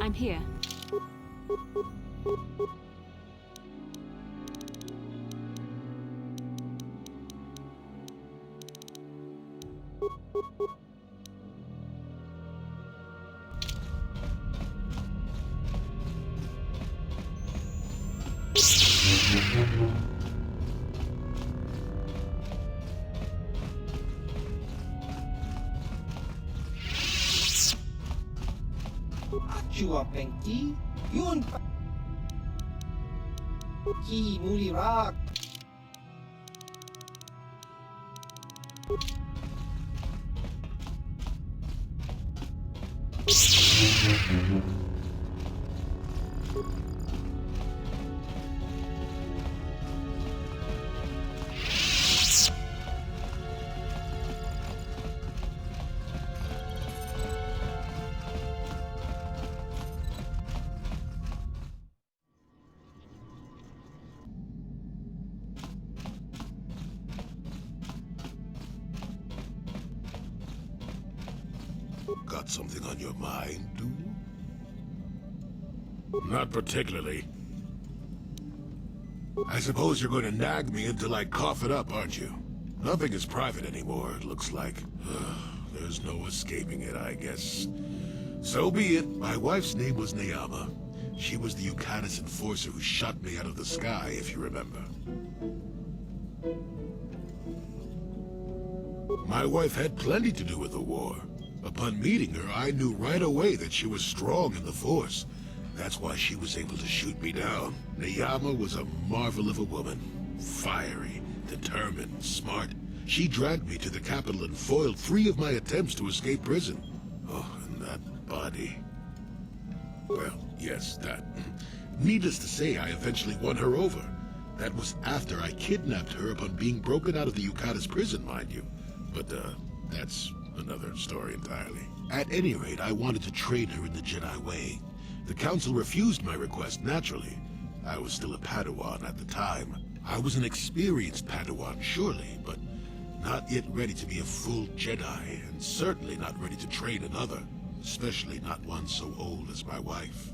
I'm here. Chua Penki, yun pa. Ki Mulirak. Got something on your mind, dude? Not particularly. I suppose you're going to nag me until I cough it up, aren't you? Nothing is private anymore, it looks like. There's no escaping it, I guess. So be it. My wife's name was Neyama. She was the Yukanis enforcer who shot me out of the sky, if you remember. My wife had plenty to do with the war. Upon meeting her, I knew right away that she was strong in the Force. That's why she was able to shoot me down. Neyama was a marvel of a woman. Fiery, determined, smart. She dragged me to the capital and foiled 3 of my attempts to escape prison. Oh, and that body. Well, yes, that. Needless to say, I eventually won her over. That was after I kidnapped her upon being broken out of the Yukatas prison, mind you. But, that's another story entirely. At any rate, I wanted to train her in the Jedi way. The Council refused my request, naturally. I was still a Padawan at the time. I was an experienced Padawan, surely, but not yet ready to be a full Jedi, and certainly not ready to train another, especially not one so old as my wife.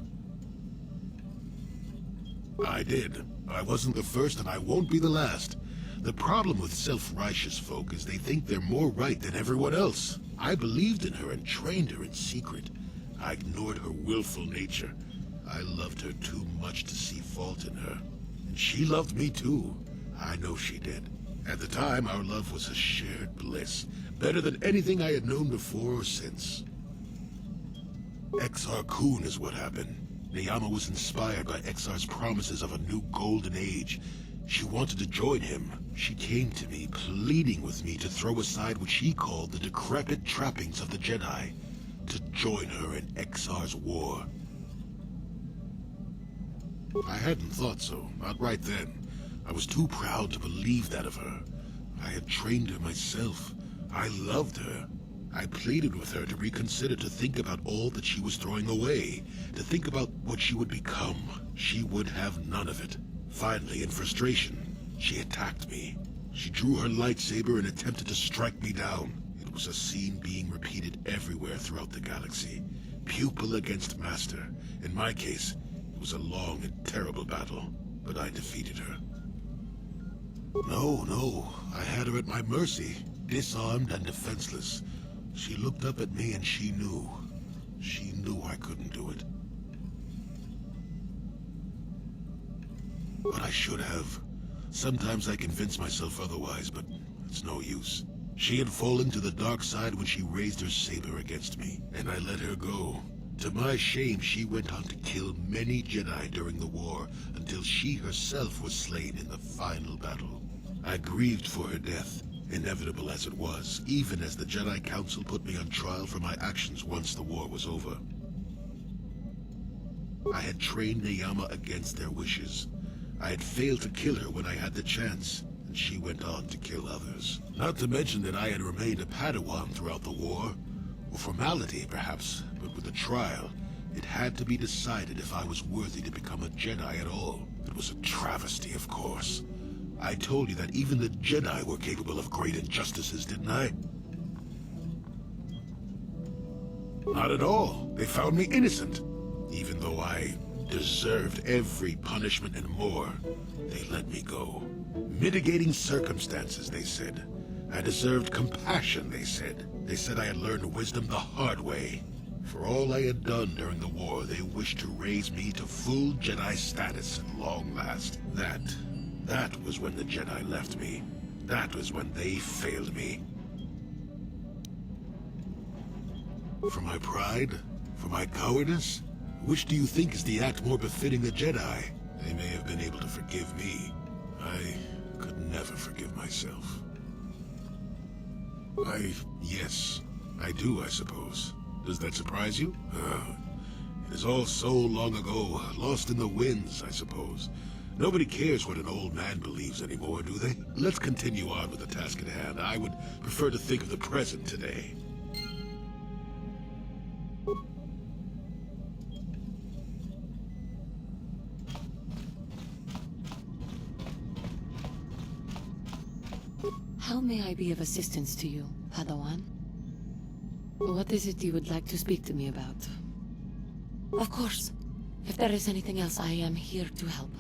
I did. I wasn't the first, and I won't be the last. The problem with self-righteous folk is they think they're more right than everyone else. I believed in her and trained her in secret. I ignored her willful nature. I loved her too much to see fault in her. And she loved me too. I know she did. At the time, our love was a shared bliss, better than anything I had known before or since. Exar Kun is what happened. Neyama was inspired by Exar's promises of a new golden age. She wanted to join him. She came to me, pleading with me to throw aside what she called the decrepit trappings of the Jedi, to join her in Exar's war. I hadn't thought so, not right then. I was too proud to believe that of her. I had trained her myself. I loved her. I pleaded with her to reconsider, to think about all that she was throwing away, to think about what she would become. She would have none of it. Finally, in frustration, she attacked me. She drew her lightsaber and attempted to strike me down. It was a scene being repeated everywhere throughout the galaxy. Pupil against master. In my case, it was a long and terrible battle, but I defeated her. No, I had her at my mercy, disarmed and defenseless. She looked up at me and she knew. She knew I couldn't do it. But I should have. Sometimes I convince myself otherwise, but it's no use. She had fallen to the dark side when she raised her saber against me, and I let her go. To my shame, she went on to kill many Jedi during the war, until she herself was slain in the final battle. I grieved for her death, inevitable as it was, even as the Jedi Council put me on trial for my actions once the war was over. I had trained Neyama against their wishes. I had failed to kill her when I had the chance, and she went on to kill others. Not to mention that I had remained a Padawan throughout the war. A formality, perhaps, but with the trial, it had to be decided if I was worthy to become a Jedi at all. It was a travesty, of course. I told you that even the Jedi were capable of great injustices, didn't I? Not at all. They found me innocent. Even though I deserved every punishment and more, they let me go. Mitigating circumstances, they said. I deserved compassion, they said. They said I had learned wisdom the hard way. For all I had done during the war, they wished to raise me to full Jedi status at long last. That was when the Jedi left me. That was when they failed me. For my pride? For my cowardice? Which do you think is the act more befitting the Jedi? They may have been able to forgive me. I could never forgive myself. Yes, I do, I suppose. Does that surprise you? It is all so long ago, lost in the winds, I suppose. Nobody cares what an old man believes anymore, do they? Let's continue on with the task at hand. I would prefer to think of the present today. How may I be of assistance to you, Padawan? What is it you would like to speak to me about? Of course. If there is anything else, I am here to help.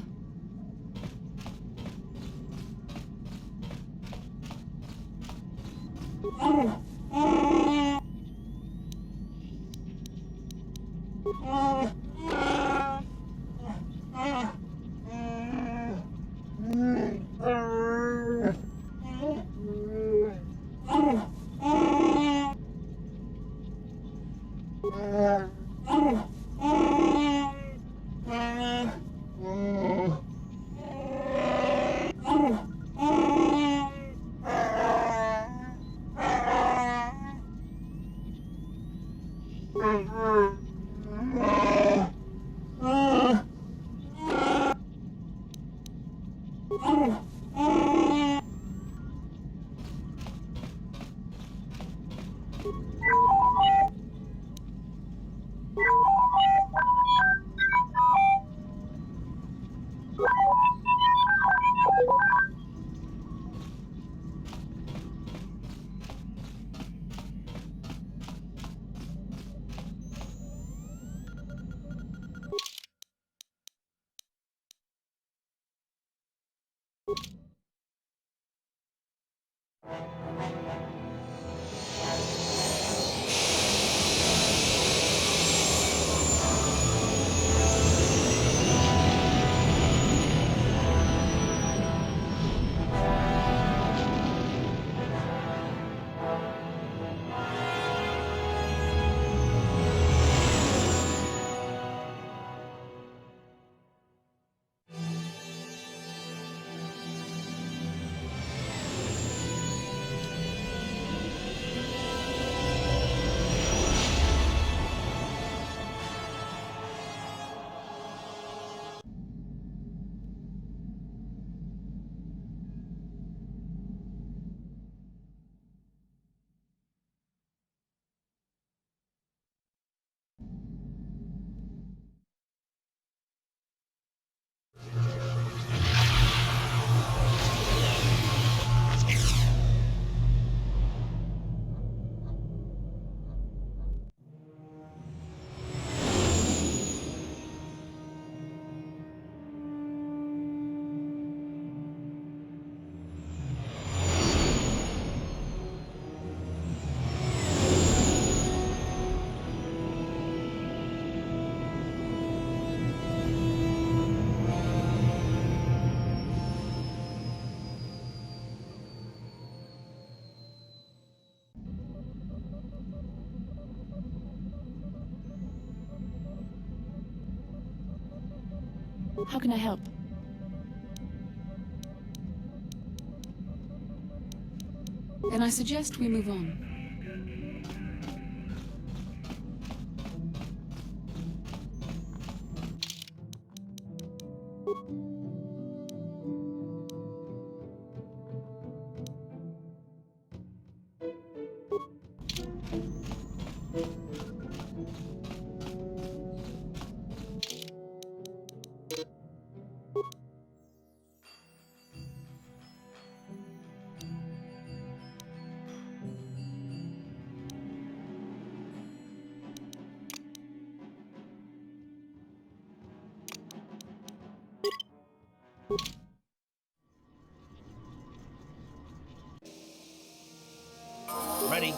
How can I help? Then I suggest we move on. Ready.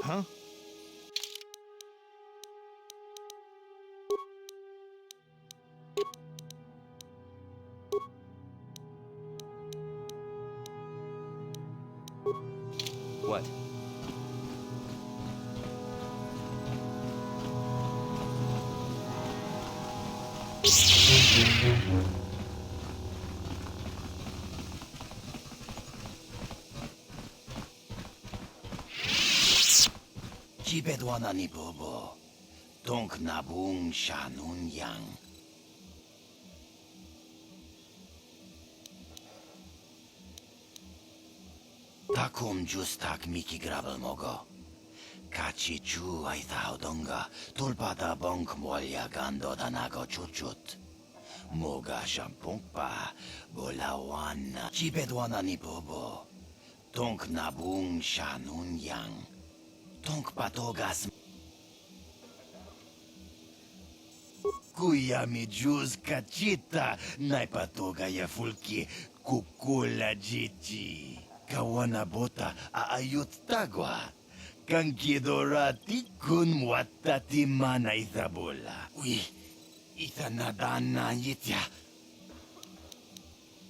Huh? What? Jibedwana ni bobo, donk nabung shanun yang. Takum justak miki gravel mogo. Kachi chu ay taudonga, tulpada bonk molya gando danago chuchut. Moga shampungpa, bolawan. Jibedwana ni bobo, donk nabung shanun yang. Tonk patogas. Kuya mi juz kachita, naipatoga ya fulki, kukula jichi. Kawana bota aayut tagwa. Kankidorati kun mwatati mana ithabola. Uy, ithanadana yitya.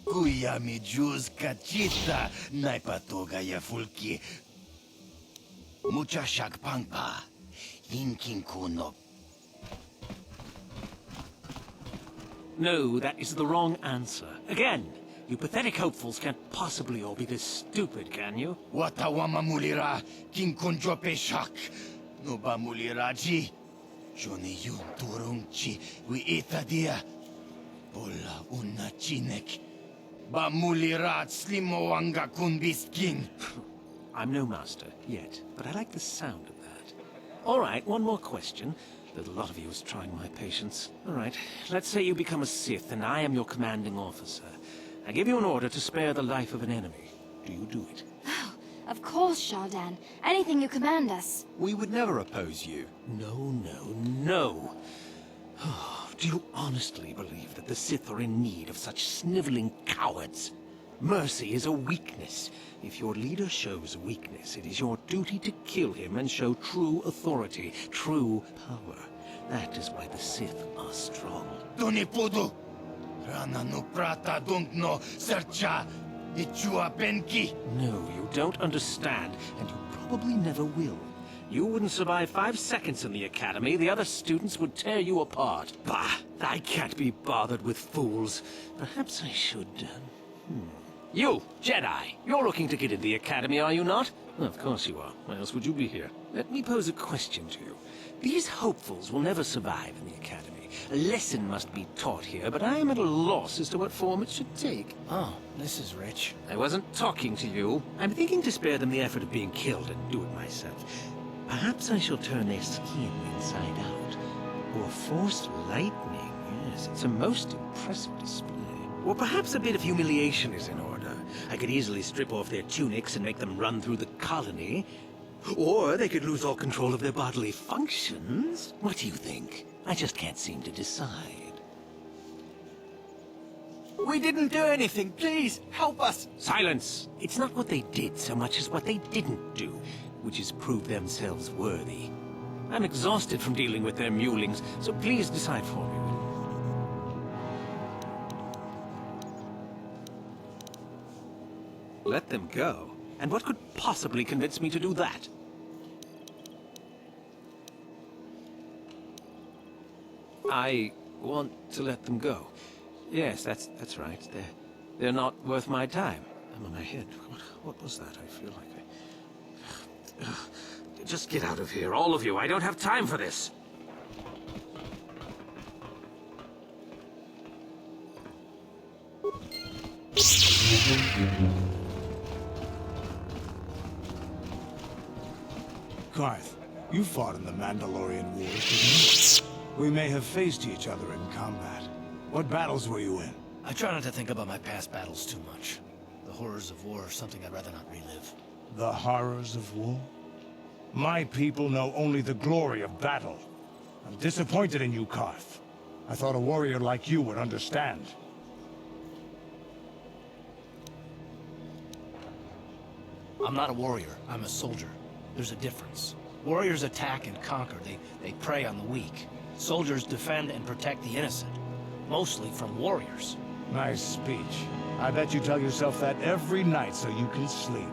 Kuya mi juz kachita, naipatoga ya fulki, mucha shakpangpa, hinkin kuno. No, that is the wrong answer. Again, you pathetic hopefuls can't possibly all be this stupid, can you? Watawama mulira, kinkunjope shak. No ba muliraji? Joni yun turungchi, wi itadia. Bola una chinek. Ba mulirat slimowanga kunbiskin. I'm no master, yet, but I like the sound of that. All right, one more question. There's a lot of you is trying my patience. All right, let's say you become a Sith, and I am your commanding officer. I give you an order to spare the life of an enemy. Do you do it? Oh, of course, Shardan. Anything you command us. We would never oppose you. No, no, no. Do you honestly believe that the Sith are in need of such sniveling cowards? Mercy is a weakness. If your leader shows weakness, it is your duty to kill him and show true authority, true power. That is why the Sith are strong. Dunipudu! Rana no prata no sercha. Ichua benki. No, you don't understand, and you probably never will. You wouldn't survive 5 seconds in the academy. The other students would tear you apart. Bah! I can't be bothered with fools. Perhaps I should... You, Jedi! You're looking to get into the academy, are you not? Of course you are. Why else would you be here? Let me pose a question to you. These hopefuls will never survive in the academy. A lesson must be taught here, but I am at a loss as to what form it should take. Oh, this is rich. I wasn't talking to you. I'm thinking to spare them the effort of being killed and do it myself. Perhaps I shall turn their skin inside out. Or force lightning. Yes, it's a most impressive display. Or perhaps a bit of humiliation is in order. I could easily strip off their tunics and make them run through the colony. Or they could lose all control of their bodily functions. What do you think? I just can't seem to decide. We didn't do anything. Please, help us. Silence! It's not what they did so much as what they didn't do, which is prove themselves worthy. I'm exhausted from dealing with their mulings, so please decide for me. Let them go? And what could possibly convince me to do that? I want to let them go. Yes, that's right. They're not worth my time. I'm on my head. What was that? I feel like Just get out of here, all of you. I don't have time for this. Carth, you fought in the Mandalorian Wars, didn't you? We may have faced each other in combat. What battles were you in? I try not to think about my past battles too much. The horrors of war are something I'd rather not relive. The horrors of war? My people know only the glory of battle. I'm disappointed in you, Carth. I thought a warrior like you would understand. I'm not a warrior. I'm a soldier. There's a difference. Warriors attack and conquer. They prey on the weak. Soldiers defend and protect the innocent. Mostly from warriors. Nice speech. I bet you tell yourself that every night so you can sleep.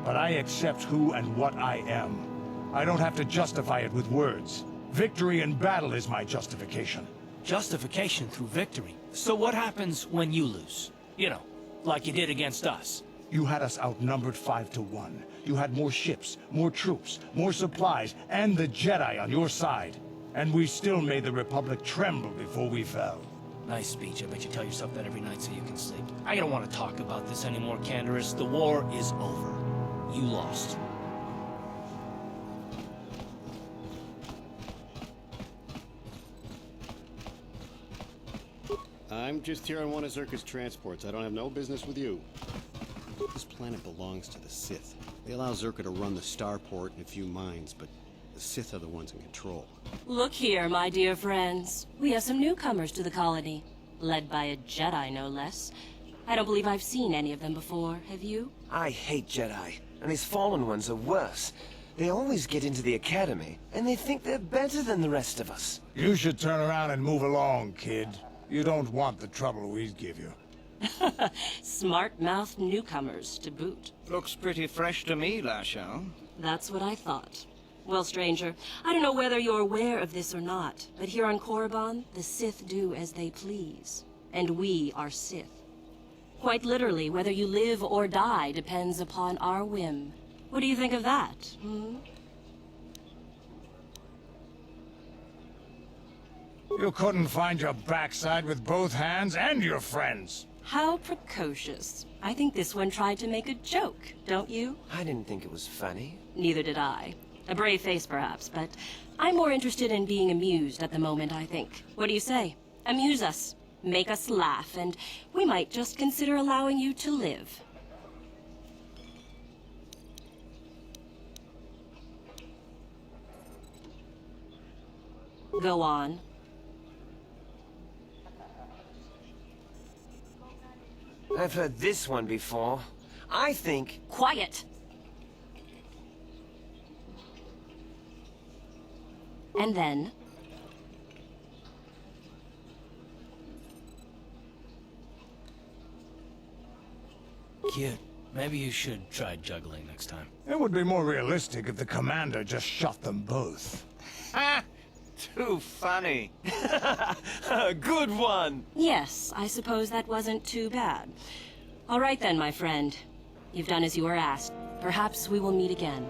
But I accept who and what I am. I don't have to justify it with words. Victory in battle is my justification. Justification through victory. So what happens when you lose? You know, like you did against us. You had us outnumbered 5-1. You had more ships, more troops, more supplies, and the Jedi on your side. And we still made the Republic tremble before we fell. Nice speech. I bet you tell yourself that every night so you can sleep. I don't want to talk about this anymore, Candaris. The war is over. You lost. I'm just here on one of Zerka's transports. I don't have no business with you. This planet belongs to the Sith. They allow Zerka to run the starport and a few mines, but the Sith are the ones in control. Look here, my dear friends. We have some newcomers to the colony. Led by a Jedi, no less. I don't believe I've seen any of them before, have you? I hate Jedi, and these fallen ones are worse. They always get into the academy, and they think they're better than the rest of us. You should turn around and move along, kid. You don't want the trouble we'd give you. Smart-mouthed newcomers, to boot. Looks pretty fresh to me, Lashan. That's what I thought. Well, stranger, I don't know whether you're aware of this or not, but here on Korriban, the Sith do as they please. And we are Sith. Quite literally, whether you live or die depends upon our whim. What do you think of that, hmm? You couldn't find your backside with both hands and your friends. How precocious. I think this one tried to make a joke, don't you? I didn't think it was funny. Neither did I. A brave face, perhaps, but I'm more interested in being amused at the moment, I think. What do you say? Amuse us. Make us laugh, and we might just consider allowing you to live. Go on. I've heard this one before. I think... Quiet! And then... Kid, maybe you should try juggling next time. It would be more realistic if the commander just shot them both. Ha! Too funny. Good one! Yes, I suppose that wasn't too bad. All right then, my friend. You've done as you were asked. Perhaps we will meet again.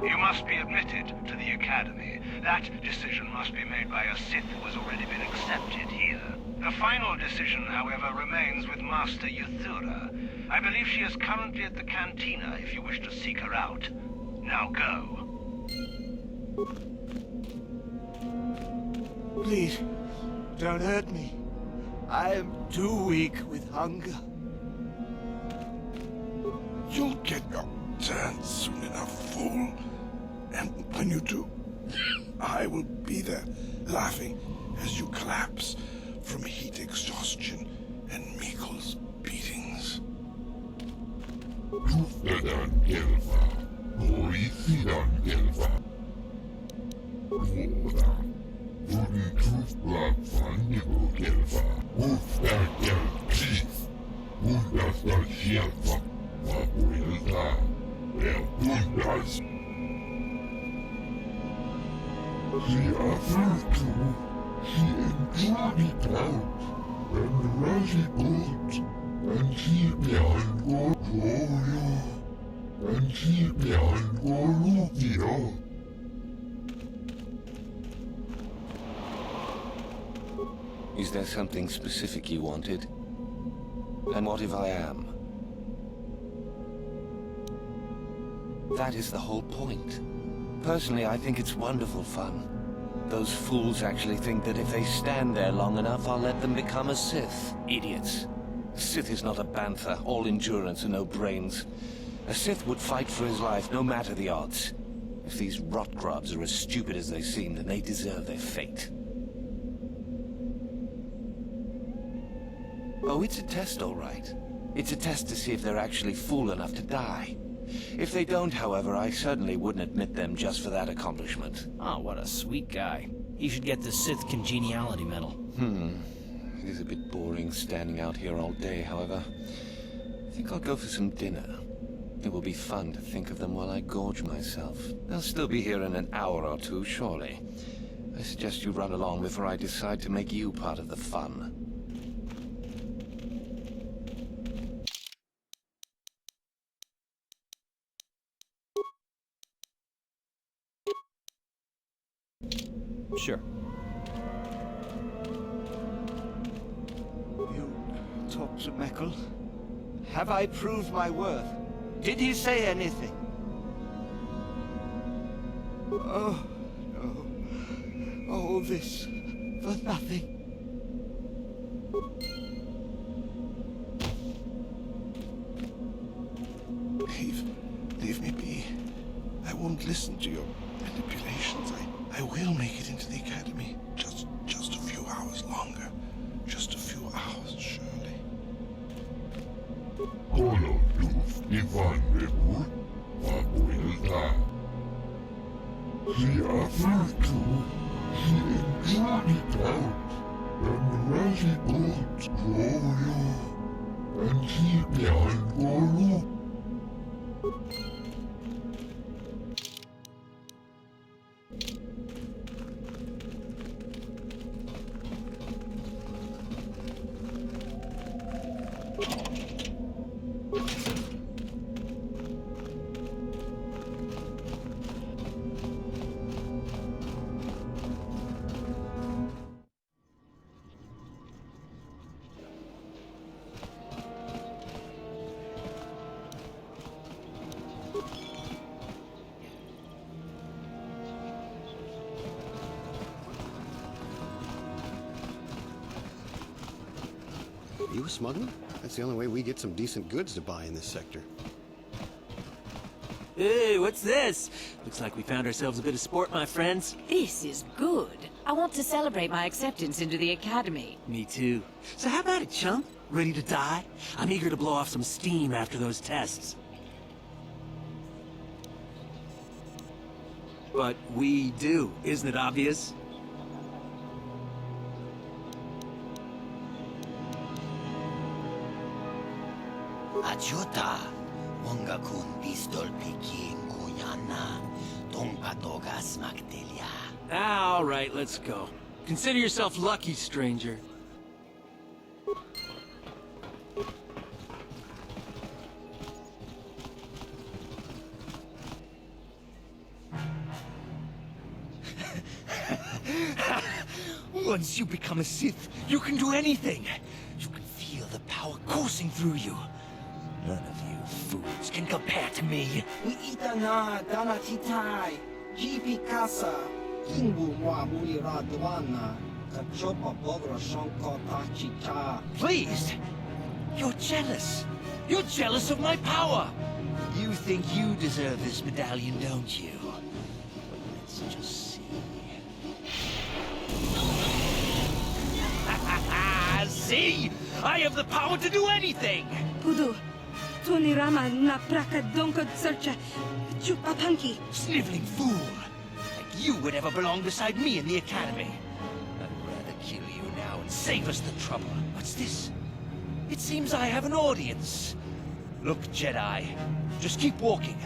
You must be admitted to the Academy. That decision must be made by a Sith who has already been accepted here. The final decision, however, remains with Master Yuthura. I believe she is currently at the cantina if you wish to seek her out. Now go. Please, don't hurt me. I am too weak with hunger. You'll get your turn soon enough, fool. And when you do, I will be there, laughing as you collapse from heat exhaustion and Mikkel's beatings. Is there something specific you wanted? And what if I am? That is the whole point. Personally, I think it's wonderful fun. Those fools actually think that if they stand there long enough, I'll let them become a Sith. Idiots. Sith is not a bantha, all endurance and no brains. A Sith would fight for his life, no matter the odds. If these rot grubs are as stupid as they seem, then they deserve their fate. Oh, it's a test, all right. It's a test to see if they're actually fool enough to die. If they don't, however, I certainly wouldn't admit them just for that accomplishment. Oh, what a sweet guy. He should get the Sith Congeniality Medal. It is a bit boring standing out here all day, however. I think I'll go for some dinner. It will be fun to think of them while I gorge myself. They'll still be here in an hour or two, surely. I suggest you run along before I decide to make you part of the fun. Sure. You talk to Mikkel? Have I proved my worth? Did he say anything? Oh, no. All this for nothing. Leave me be. I won't listen to your manipulations. I will make it into the Academy. Just a few hours longer. Just a few hours, surely. You a smuggler? That's the only way we get some decent goods to buy in this sector. Hey, what's this? Looks like we found ourselves a bit of sport, my friends. This is good. I want to celebrate my acceptance into the Academy. Me too. So how about it, chump? Ready to die? I'm eager to blow off some steam after those tests. But we do, isn't it obvious? Achuta, wonga kun pistol pikin kuyana, tongpatogas magdelia. All right, let's go. Consider yourself lucky, stranger. Once you become a Sith, you can do anything. You can feel the power coursing through you. None of you fools can compare to me. We itana dana titai. GP Casa. Kingu wa mulira duana. Kachopa bogra shonko tachicha. Pleased? You're jealous. You're jealous of my power. You think you deserve this medallion, don't you? But let's just see. See? I have the power to do anything! Pudu, Tunirama na praka donko searcha, chupapanki. Sniveling fool! Like you would ever belong beside me in the Academy. I'd rather kill you now and save us the trouble. What's this? It seems I have an audience. Look, Jedi, just keep walking.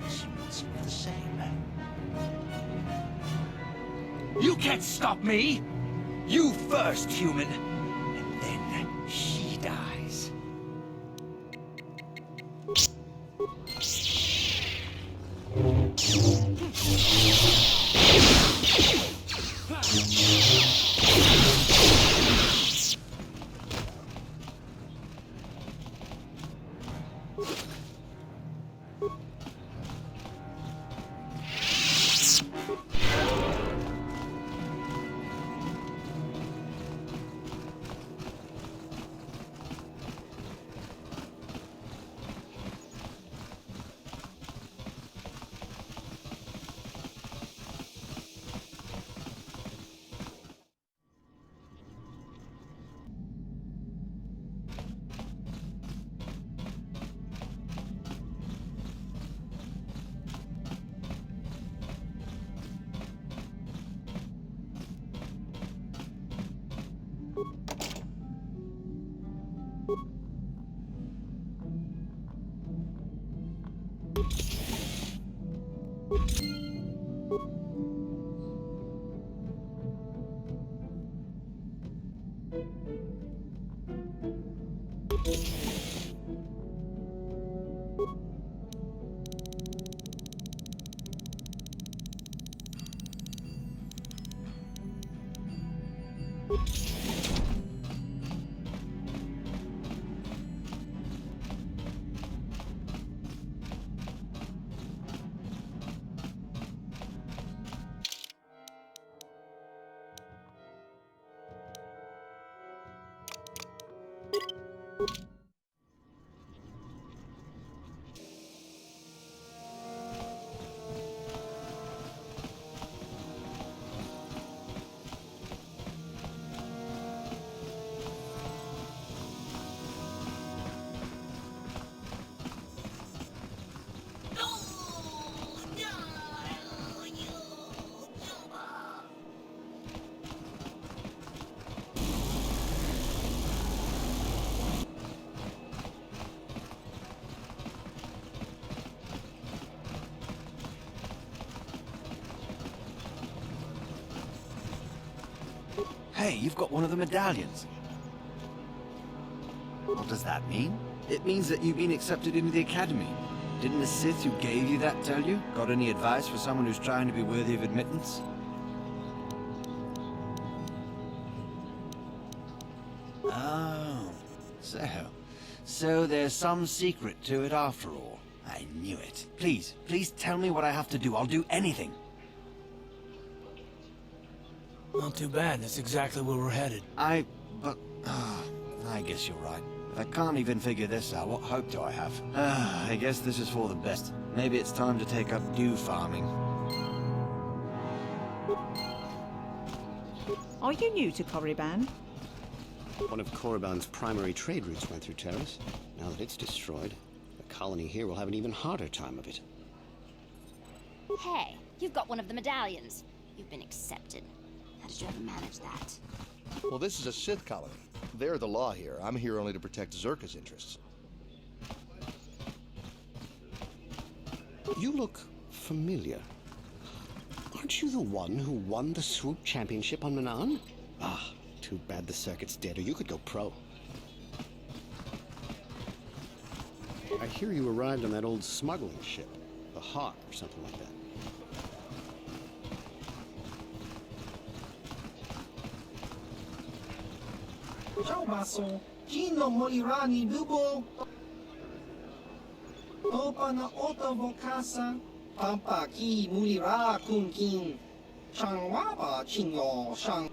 She wants the same. You can't stop me! You first, human! And then she dies. Hey, you've got one of the medallions. What does that mean? It means that you've been accepted into the Academy. Didn't the Sith who gave you that tell you? Got any advice for someone who's trying to be worthy of admittance? Oh, so there's some secret to it after all. I knew it. Please tell me what I have to do. I'll do anything. Not too bad. That's exactly where we're headed. I guess you're right. If I can't even figure this out, what hope do I have? I guess this is for the best. Maybe it's time to take up dew farming. Are you new to Korriban? One of Korriban's primary trade routes went through Taris. Now that it's destroyed, the colony here will have an even harder time of it. Hey, you've got one of the medallions. You've been accepted. How did you ever manage that? Well, this is a Sith colony. They're the law here. I'm here only to protect Zerka's interests. You look familiar. Aren't you the one who won the Swoop Championship on Manan? Ah, too bad the circuit's dead, or you could go pro. I hear you arrived on that old smuggling ship, the Hawk or something like that. Ciao baso, Gino Molirani Dubo. Opa na ota vokasa, Pampa ki mulira kun kin. Chang waba chingo shang.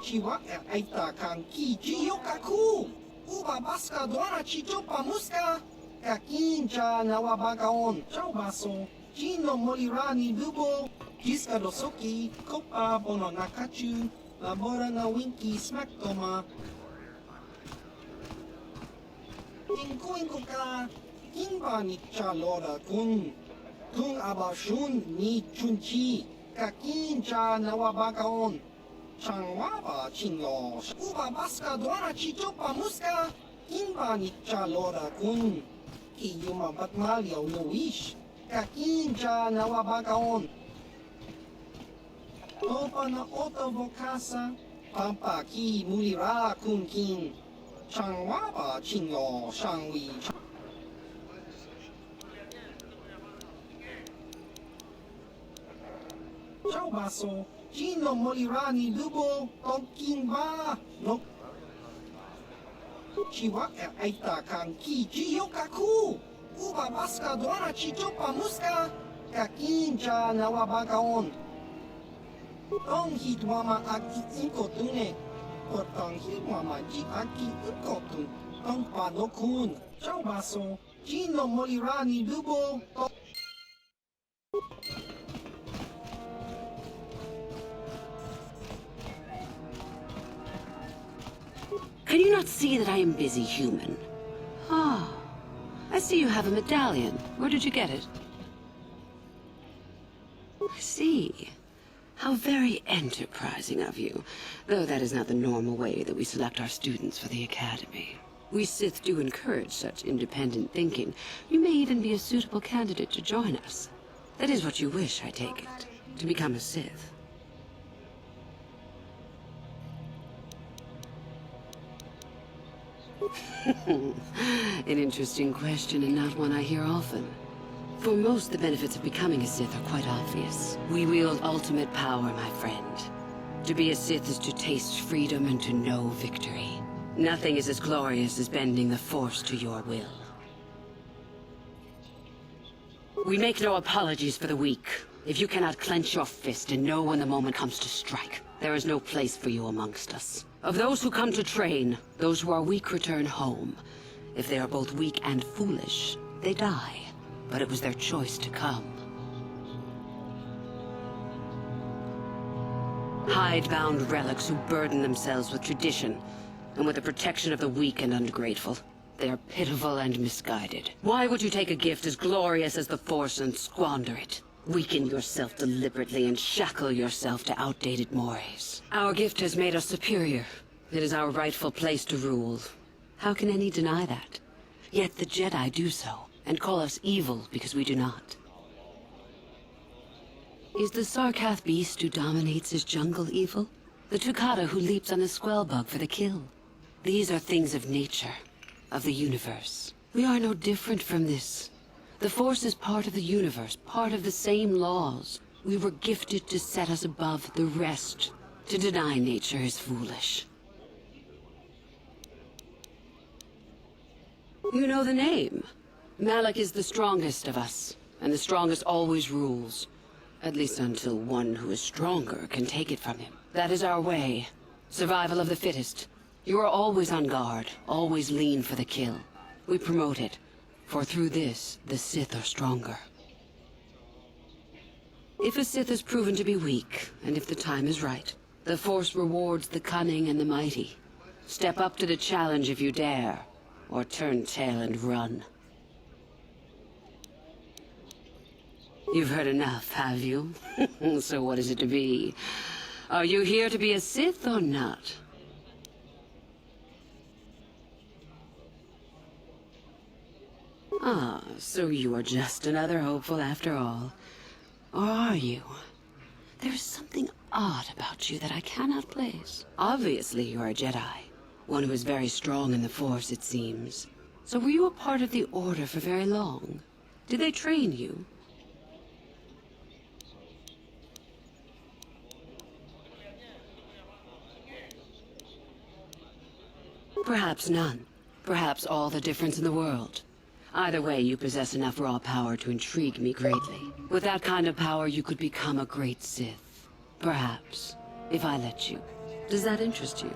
Chiwa aita kan ki jiyokaku. Uba baska doana chichopa muska. Kakincha nawabagaon. Ciao baso, Gino Molirani Dubo. Kiska dosoki, kopa bono nakachu. Labora na winki smack toma. Inko ka. Kinba ni chalora kun. Tung abashun ni chunchi. Kakincha nawabagaon. Changwaba chingo. Uba baska doana chichopa muska. Kinba ni chalora kun. Kiyuma batmalio no wish. Kakincha nawabagaon. Opa na ota vokasa. Pampa ki mulira kun kin. Changwaba chingo shangwi. Ciao baso, Gino Molirani Dubo, Tonkin ba, no. Chiwa aita kan ki jiyokaku. Uba baska doana chichopa muska. Kakincha nawabagaon. Tong hitwama aki inkotune. Potong hitwama ji aki inkotun. Tong panokun. Ciao baso, Gino Molirani Dubo, Can you not see that I am busy, human? Ah, I see you have a medallion. Where did you get it? I see. How very enterprising of you. Though that is not the normal way that we select our students for the Academy. We Sith do encourage such independent thinking. You may even be a suitable candidate to join us. That is what you wish, I take it. To become a Sith. An interesting question and not one I hear often. For most, the benefits of becoming a Sith are quite obvious. We wield ultimate power, my friend. To be a Sith is to taste freedom and to know victory. Nothing is as glorious as bending the Force to your will. We make no apologies for the weak. If you cannot clench your fist and know when the moment comes to strike, there is no place for you amongst us. Of those who come to train, those who are weak return home. If they are both weak and foolish, they die. But it was their choice to come. Hidebound relics who burden themselves with tradition, and with the protection of the weak and ungrateful. They are pitiful and misguided. Why would you take a gift as glorious as the Force and squander it? Weaken yourself deliberately and shackle yourself to outdated mores. Our gift has made us superior. It is our rightful place to rule. How can any deny that? Yet the Jedi do so, and call us evil because we do not. Is the Sarkath beast who dominates his jungle evil? The Tukata who leaps on the Squellbug for the kill? These are things of nature, of the universe. We are no different from this. The Force is part of the universe, part of the same laws. We were gifted to set us above the rest. To deny nature is foolish. You know the name. Malak is the strongest of us, and the strongest always rules. At least until one who is stronger can take it from him. That is our way. Survival of the fittest. You are always on guard, always lean for the kill. We promote it, for through this, the Sith are stronger. If a Sith is proven to be weak, and if the time is right, the Force rewards the cunning and the mighty. Step up to the challenge if you dare, or turn tail and run. You've heard enough, have you? So what is it to be? Are you here to be a Sith or not? Ah, so you are just another hopeful after all. Or are you? There is something odd about you that I cannot place. Obviously, you are a Jedi. One who is very strong in the Force, it seems. So were you a part of the Order for very long? Did they train you? perhaps none. Perhaps all the difference in the world. Either way, you possess enough raw power to intrigue me greatly. With that kind of power, you could become a great Sith. Perhaps, if I let you. Does that interest you?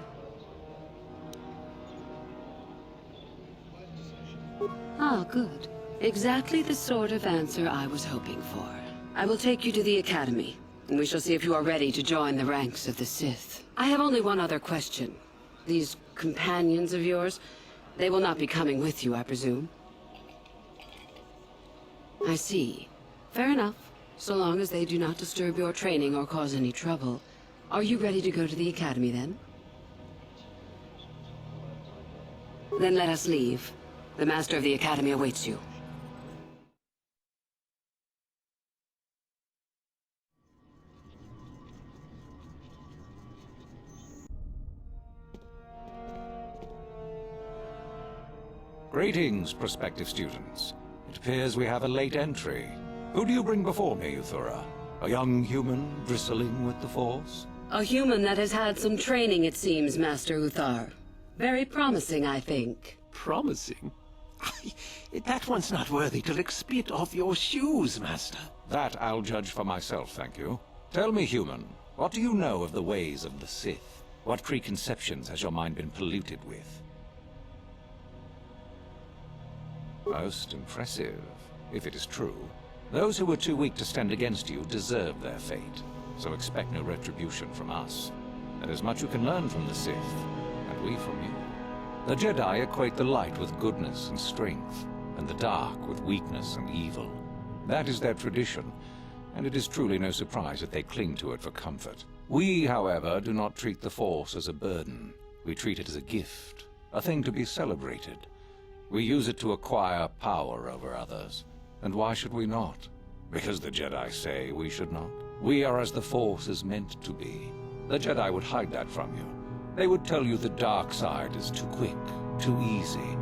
Ah, good. Exactly the sort of answer I was hoping for. I will take you to the Academy, and we shall see if you are ready to join the ranks of the Sith. I have only one other question. These companions of yours, they will not be coming with you, I presume? I see. Fair enough. So long as they do not disturb your training or cause any trouble. Are you ready to go to the Academy, then? Then let us leave. The Master of the Academy awaits you. Greetings, prospective students. It appears we have a late entry. Who do you bring before me, Uthura? A young human bristling with the Force? A human that has had some training, it seems, Master Uthar. Very promising, I think. Promising? That one's not worthy to lick spit off your shoes, Master. That I'll judge for myself, thank you. Tell me, human, what do you know of the ways of the Sith? What preconceptions has your mind been polluted with? Most impressive, if it is true. Those who were too weak to stand against you deserve their fate, so expect no retribution from us. There is much you can learn from the Sith, and we from you. The Jedi equate the light with goodness and strength, and the dark with weakness and evil. That is their tradition, and it is truly no surprise that they cling to it for comfort. We, however, do not treat the Force as a burden. We treat it as a gift, a thing to be celebrated. We use it to acquire power over others. And why should we not? Because the Jedi say we should not. We are as the Force is meant to be. The Jedi would hide that from you. They would tell you the dark side is too quick, too easy.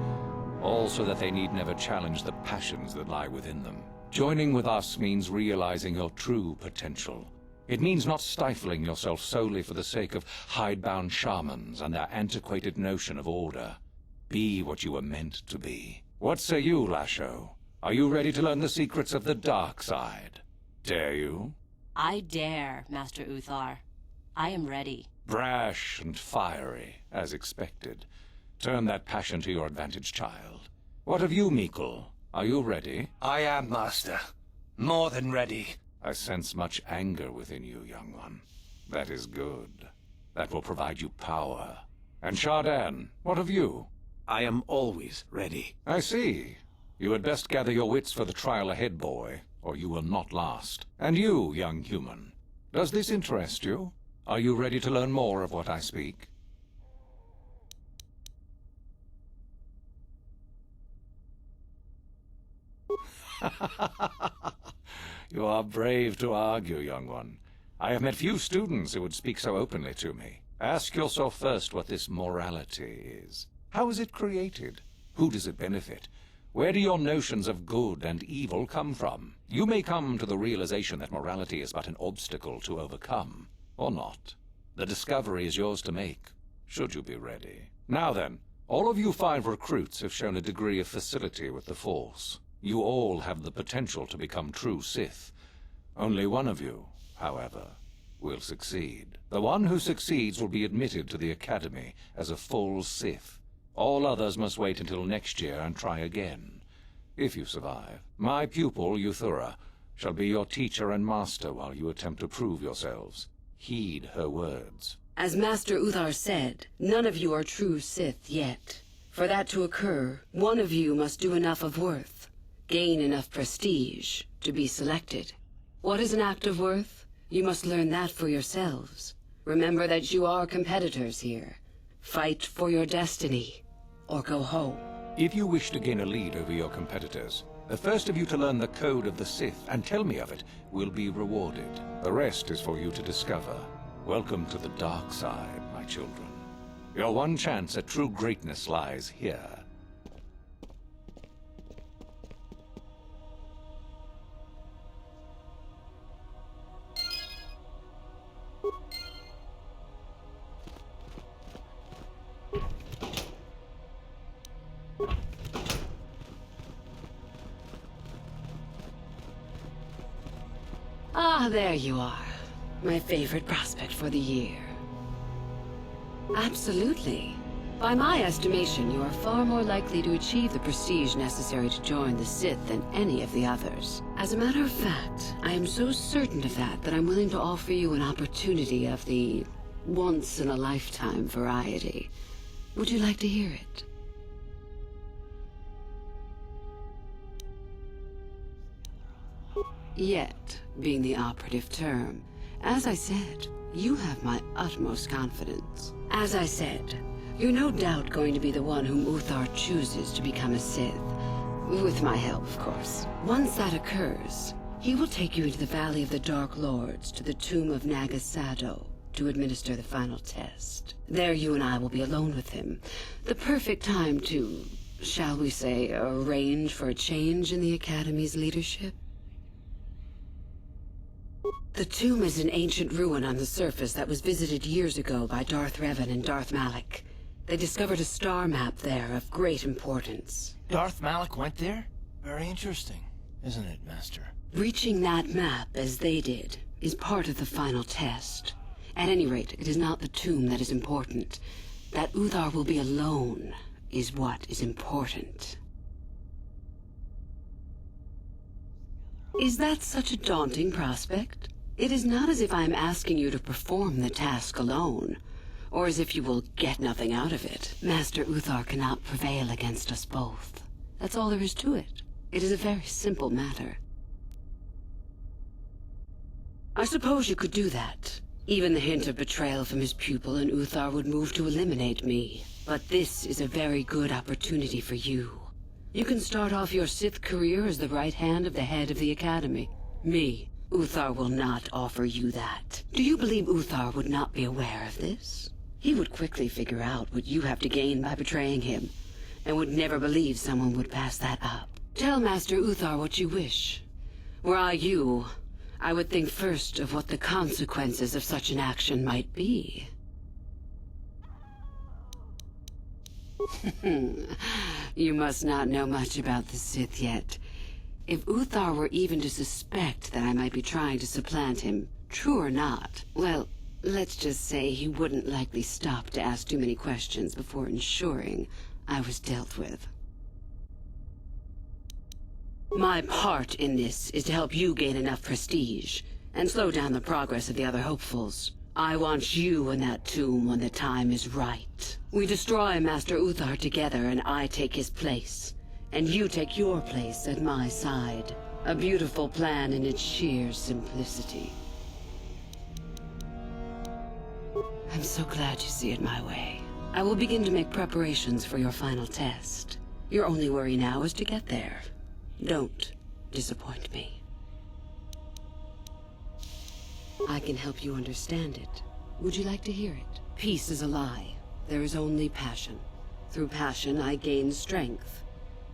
All so that they need never challenge the passions that lie within them. Joining with us means realizing your true potential. It means not stifling yourself solely for the sake of hidebound shamans and their antiquated notion of order. Be what you were meant to be. What say you, Lasho? Are you ready to learn the secrets of the dark side? Dare you? I dare, Master Uthar. I am ready. Brash and fiery, as expected. Turn that passion to your advantage, child. What of you, Mikul? Are you ready? I am, Master. More than ready. I sense much anger within you, young one. That is good. That will provide you power. And Shardan, what of you? I am always ready. I see. You had best gather your wits for the trial ahead, boy, or you will not last. And you, young human, does this interest you? Are you ready to learn more of what I speak? You are brave to argue, young one. I have met few students who would speak so openly to me. Ask yourself first what this morality is. How is it created? Who does it benefit? Where do your notions of good and evil come from? You may come to the realization that morality is but an obstacle to overcome, or not. The discovery is yours to make, should you be ready. Now then, all of you 5 recruits have shown a degree of facility with the Force. You all have the potential to become true Sith. Only one of you, however, will succeed. The one who succeeds will be admitted to the Academy as a full Sith. All others must wait until next year and try again, if you survive. My pupil, Uthura, shall be your teacher and master while you attempt to prove yourselves. Heed her words. As Master Uthar said, none of you are true Sith yet. For that to occur, one of you must do enough of worth, gain enough prestige, to be selected. What is an act of worth? You must learn that for yourselves. Remember that you are competitors here. Fight for your destiny, or go home. If you wish to gain a lead over your competitors, the first of you to learn the code of the Sith and tell me of it will be rewarded. The rest is for you to discover. Welcome to the dark side, my children. Your one chance at true greatness lies here. Ah, there you are. My favorite prospect for the year. Absolutely. By my estimation, you are far more likely to achieve the prestige necessary to join the Sith than any of the others. As a matter of fact, I am so certain of that I'm willing to offer you an opportunity of the once-in-a-lifetime variety. Would you like to hear it? Yet, being the operative term. As I said, you have my utmost confidence. As I said, you're no doubt going to be the one whom Uthar chooses to become a Sith. With my help, of course. Once that occurs, he will take you into the Valley of the Dark Lords to the tomb of Nagasado to administer the final test. There you and I will be alone with him. The perfect time to, shall we say, arrange for a change in the Academy's leadership. The tomb is an ancient ruin on the surface that was visited years ago by Darth Revan and Darth Malak. They discovered a star map there of great importance. Darth Malak went there? Very interesting, isn't it, Master? Reaching that map, as they did, is part of the final test. At any rate, it is not the tomb that is important. That Uthar will be alone is what is important. Is that such a daunting prospect? It is not as if I am asking you to perform the task alone, or as if you will get nothing out of it. Master Uthar cannot prevail against us both. That's all there is to it. It is a very simple matter. I suppose you could do that. Even the hint of betrayal from his pupil and Uthar would move to eliminate me. But this is a very good opportunity for you. You can start off your Sith career as the right hand of the head of the Academy. Me, Uthar will not offer you that. Do you believe Uthar would not be aware of this? He would quickly figure out what you have to gain by betraying him, and would never believe someone would pass that up. Tell Master Uthar what you wish. Were I you, I would think first of what the consequences of such an action might be. You must not know much about the Sith yet. If Uthar were even to suspect that I might be trying to supplant him, true or not, well, let's just say he wouldn't likely stop to ask too many questions before ensuring I was dealt with. My part in this is to help you gain enough prestige, and slow down the progress of the other hopefuls. I want you in that tomb when the time is right. We destroy Master Uthar together, and I take his place. And you take your place at my side. A beautiful plan in its sheer simplicity. I'm so glad you see it my way. I will begin to make preparations for your final test. Your only worry now is to get there. Don't disappoint me. I can help you understand it. Would you like to hear it? Peace is a lie. There is only passion. Through passion, I gain strength.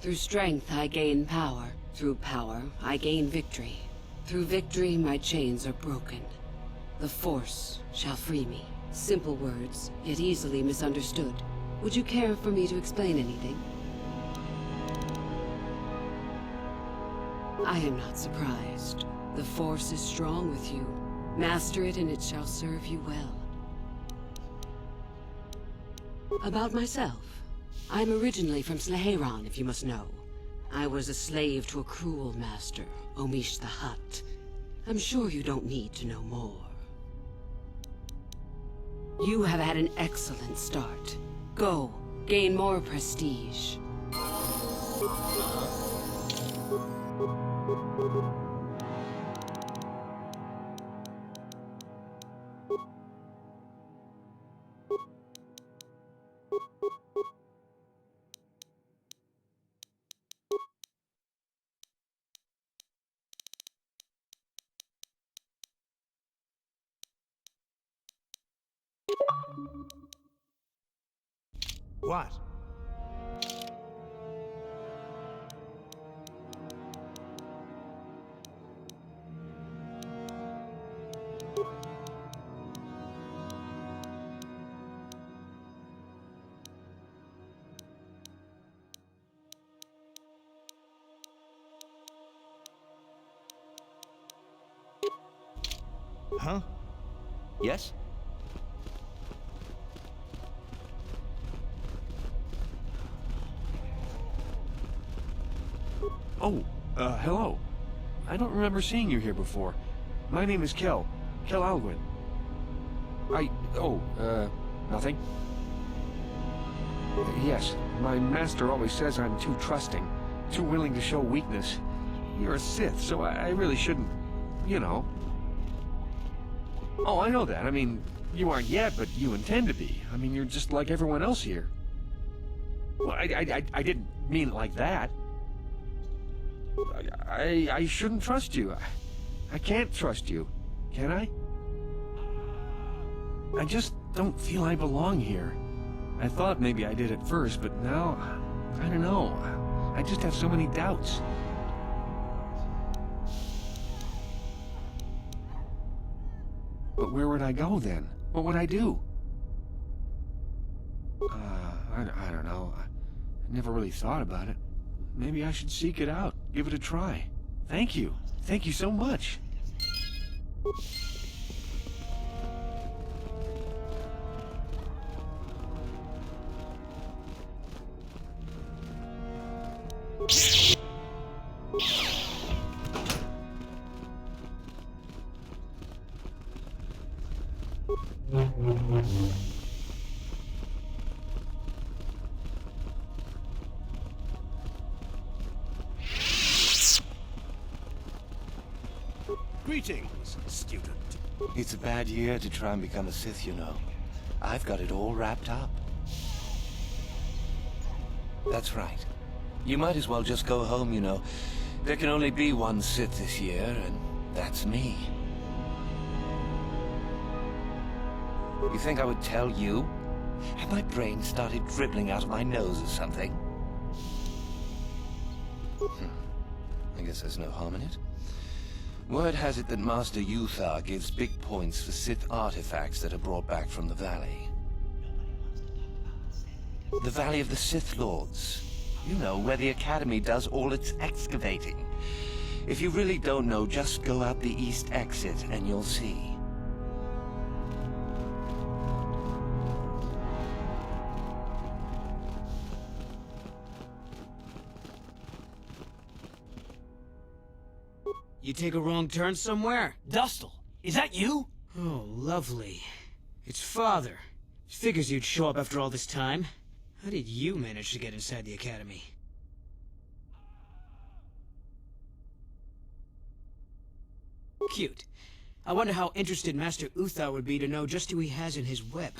Through strength, I gain power. Through power, I gain victory. Through victory, my chains are broken. The Force shall free me. Simple words, yet easily misunderstood. Would you care for me to explain anything? I am not surprised. The Force is strong with you. Master it and it shall serve you well. About myself. I'm originally from Sleheyron, if you must know. I was a slave to a cruel master, Omish the Hutt. I'm sure you don't need to know more. You have had an excellent start. Go, gain more prestige. What? Huh? Yes? Oh, hello. I don't remember seeing you here before. My name is Kel Alwyn. Nothing? Yes, my master always says I'm too trusting, too willing to show weakness. You're a Sith, so I really shouldn't, you know. Oh, I know that. I mean, you aren't yet, but you intend to be. I mean, you're just like everyone else here. Well, I didn't mean it like that. I shouldn't trust you. I can't trust you, can I? I just don't feel I belong here. I thought maybe I did at first, but now, I don't know. I just have so many doubts. But where would I go then? What would I do? I don't know. I never really thought about it. Maybe I should seek it out, give it a try. Thank you. Thank you so much. Greetings, student. It's a bad year to try and become a Sith, you know. I've got it all wrapped up. That's right. You might as well just go home, you know. There can only be one Sith this year, and that's me. You think I would tell you? Have my brain started dribbling out of my nose or something? I guess there's no harm in it. Word has it that Master Uthar gives big points for Sith artifacts that are brought back from the Valley. The Valley of the Sith Lords. You know, where the Academy does all its excavating. If you really don't know, just go out the east exit and you'll see. You take a wrong turn somewhere? Dustil, is that you? Oh, lovely. It's Father. Figures you'd show up after all this time. How did you manage to get inside the Academy? Cute. I wonder how interested Master Uthar would be to know just who he has in his web.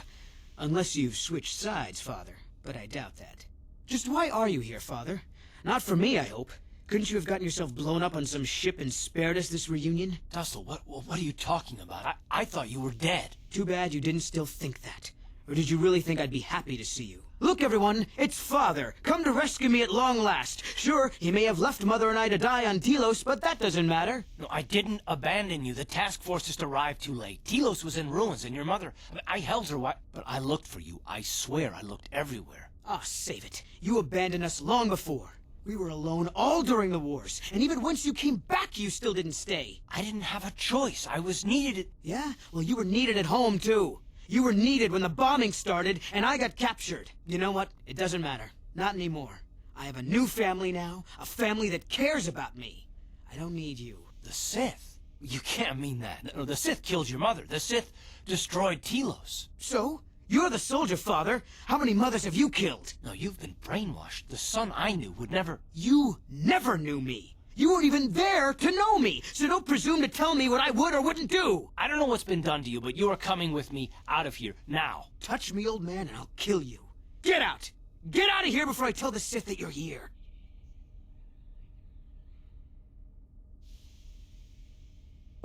Unless you've switched sides, Father, but I doubt that. Just why are you here, Father? Not for me, I hope. Couldn't you have gotten yourself blown up on some ship and spared us this reunion? Dustil, what are you talking about? I thought you were dead. Too bad you didn't still think that. Or did you really think I'd be happy to see you? Look, everyone, it's Father, come to rescue me at long last. Sure, he may have left Mother and I to die on Telos, but that doesn't matter. No, I didn't abandon you. The task force just arrived too late. Telos was in ruins, and your mother... I held her but I looked for you. I swear I looked everywhere. Ah, save it. You abandoned us long before. We were alone all during the wars, and even once you came back, you still didn't stay. I didn't have a choice. I was needed Yeah? Well, you were needed at home, too. You were needed when the bombing started, and I got captured. You know what? It doesn't matter. Not anymore. I have a new family now, a family that cares about me. I don't need you. The Sith? You can't mean that. No, the Sith killed your mother. The Sith destroyed Telos. So? You're the soldier, Father. How many mothers have you killed? No, you've been brainwashed. The son I knew would never... You never knew me. You weren't even there to know me, so don't presume to tell me what I would or wouldn't do. I don't know what's been done to you, but you are coming with me out of here, now. Touch me, old man, and I'll kill you. Get out! Get out of here before I tell the Sith that you're here.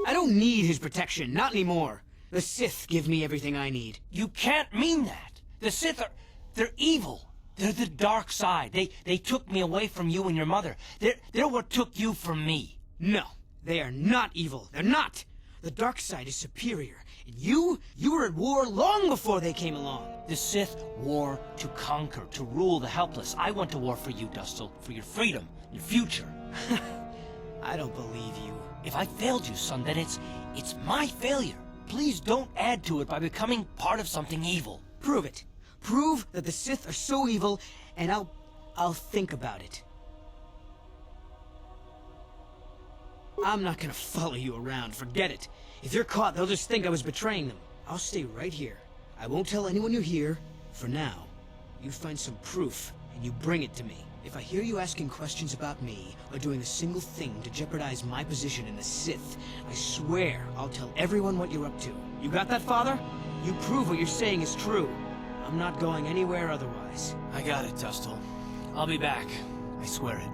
I don't need his protection, not anymore. The Sith give me everything I need. You can't mean that. The Sith are... they're evil. They're the dark side. They took me away from you and your mother. They're what took you from me. No, they are not evil. They're not. The dark side is superior. And you were at war long before they came along. The Sith war to conquer, to rule the helpless. I went to war for you, Dustil, for your freedom, your future. I don't believe you. If I failed you, son, then it's It's my failure. Please don't add to it by becoming part of something evil. Prove it. Prove that the Sith are so evil, and I'll think about it. I'm not gonna follow you around, forget it. If you're caught, they'll just think I was betraying them. I'll stay right here. I won't tell anyone you're here, for now. You find some proof, and you bring it to me. If I hear you asking questions about me, or doing a single thing to jeopardize my position in the Sith, I swear I'll tell everyone what you're up to. You got that, Father? You prove what you're saying is true. I'm not going anywhere otherwise. I got it, Tustle. I'll be back. I swear it.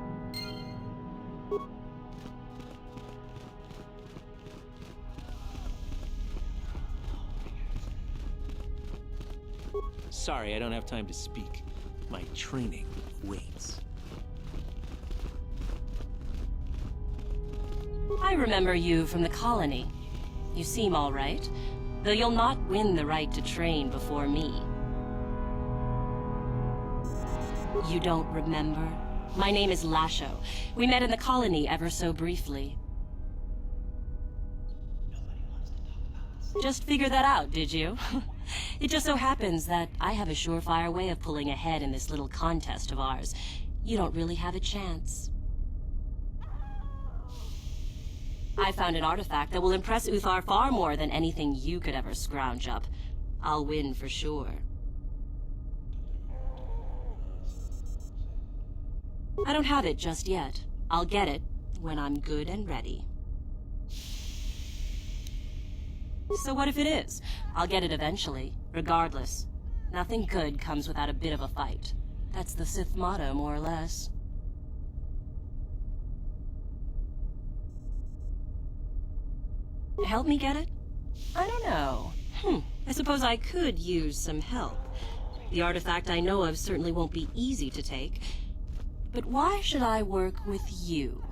Sorry, I don't have time to speak. My training waits. I remember you from the colony. You seem all right, though you'll not win the right to train before me. You don't remember? My name is Lasho. We met in the colony ever so briefly. Just figured that out, did you? It just so happens that I have a surefire way of pulling ahead in this little contest of ours. You don't really have a chance. I found an artifact that will impress Uthar far more than anything you could ever scrounge up. I'll win for sure. I don't have it just yet. I'll get it when I'm good and ready. So what if it is? I'll get it eventually, regardless. Nothing good comes without a bit of a fight. That's the Sith motto, more or less. Help me get it? I don't know. I suppose I could use some help. The artifact I know of certainly won't be easy to take. But why should I work with you?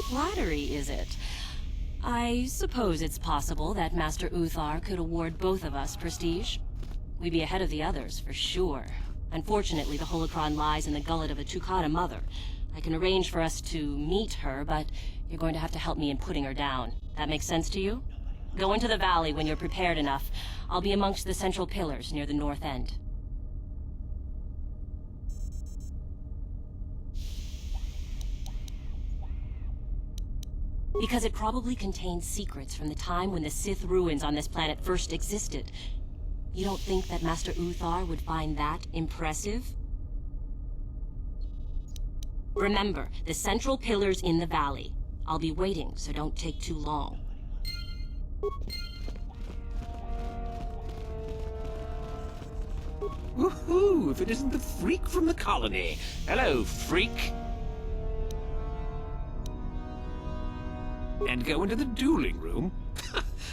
Flattery, is it? I suppose it's possible that Master Uthar could award both of us prestige. We'd be ahead of the others, for sure. Unfortunately, the holocron lies in the gullet of a Tukata mother. I can arrange for us to meet her, but you're going to have to help me in putting her down. That makes sense to you? Go into the valley when you're prepared enough. I'll be amongst the central pillars near the north end. Because it probably contains secrets from the time when the Sith ruins on this planet first existed. You don't think that Master Uthar would find that impressive? Remember, the central pillar's in the valley. I'll be waiting, so don't take too long. Woohoo! If it isn't the freak from the colony. Hello, freak. And go into the dueling room?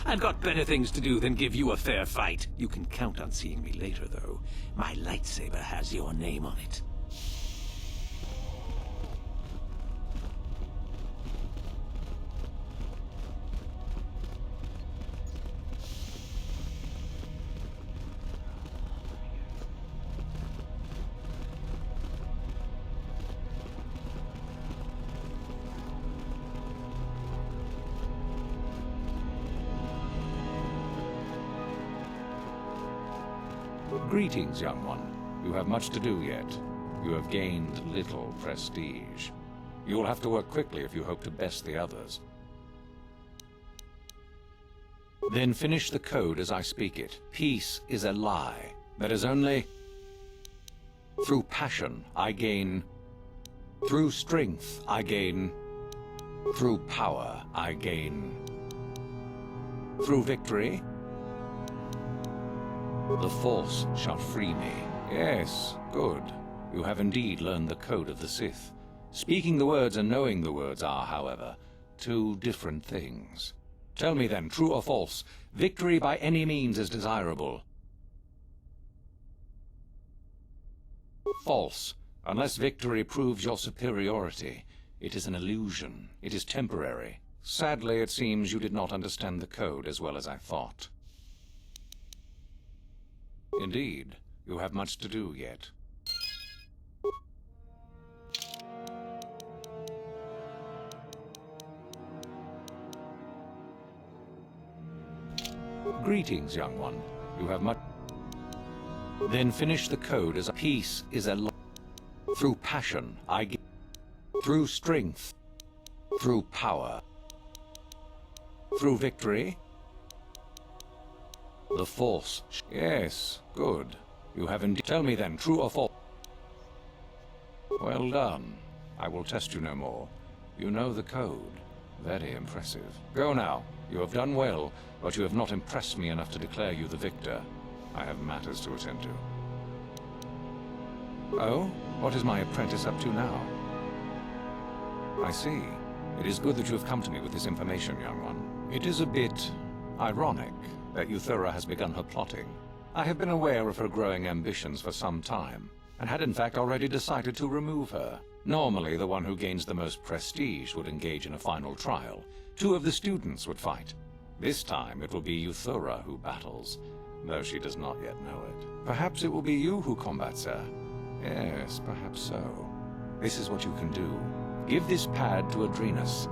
I've got better things to do than give you a fair fight. You can count on seeing me later, though. My lightsaber has your name on it. Greetings, young one. You have much to do yet. You have gained little prestige. You will have to work quickly if you hope to best the others. Then finish the code as I speak it. Peace is a lie. That is only... Through passion, I gain... Through strength, I gain... Through power, I gain... Through victory... The Force shall free me. Yes, good. You have indeed learned the code of the Sith. Speaking the words and knowing the words are, however, two different things. Tell me then, true or false, victory by any means is desirable. False. Unless victory proves your superiority, it is an illusion. It is temporary. Sadly, it seems you did not understand the code as well as I thought. Indeed, you have much to do yet. Greetings, young one. You have much... Then finish the code as peace is a... Through passion, I give... Through strength. Through power. Through victory. The Force. Yes, good. You have indeed... Tell me then, true or false? Well done. I will test you no more. You know the code. Very impressive. Go now. You have done well, but you have not impressed me enough to declare you the victor. I have matters to attend to. Oh? What is my apprentice up to now? I see. It is good that you have come to me with this information, young one. It is a bit ironic that Euthura has begun her plotting. I have been aware of her growing ambitions for some time, and had in fact already decided to remove her. Normally, the one who gains the most prestige would engage in a final trial. 2 of the students would fight. This time, it will be Euthura who battles, though she does not yet know it. Perhaps it will be you who combats her. Yes, perhaps so. This is what you can do. Give this pad to Adrenus.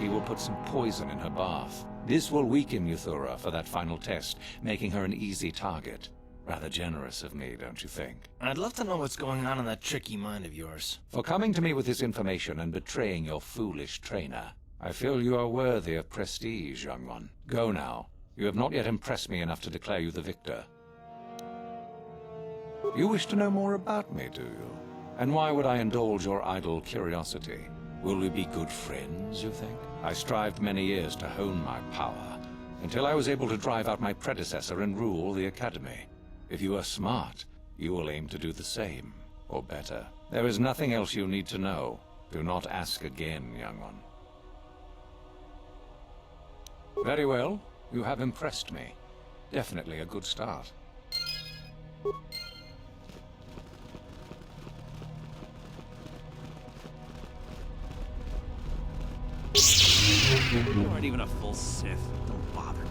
He will put some poison in her bath. This will weaken Euthura for that final test, making her an easy target. Rather generous of me, don't you think? I'd love to know what's going on in that tricky mind of yours. For coming to me with this information and betraying your foolish trainer, I feel you are worthy of prestige, young one. Go now. You have not yet impressed me enough to declare you the victor. You wish to know more about me, do you? And why would I indulge your idle curiosity? Will we be good friends, you think? I strived many years to hone my power, until I was able to drive out my predecessor and rule the Academy. If you are smart, you will aim to do the same, or better. There is nothing else you need to know. Do not ask again, young one. Very well. You have impressed me. Definitely a good start. You aren't even a full Sith. Don't bother me.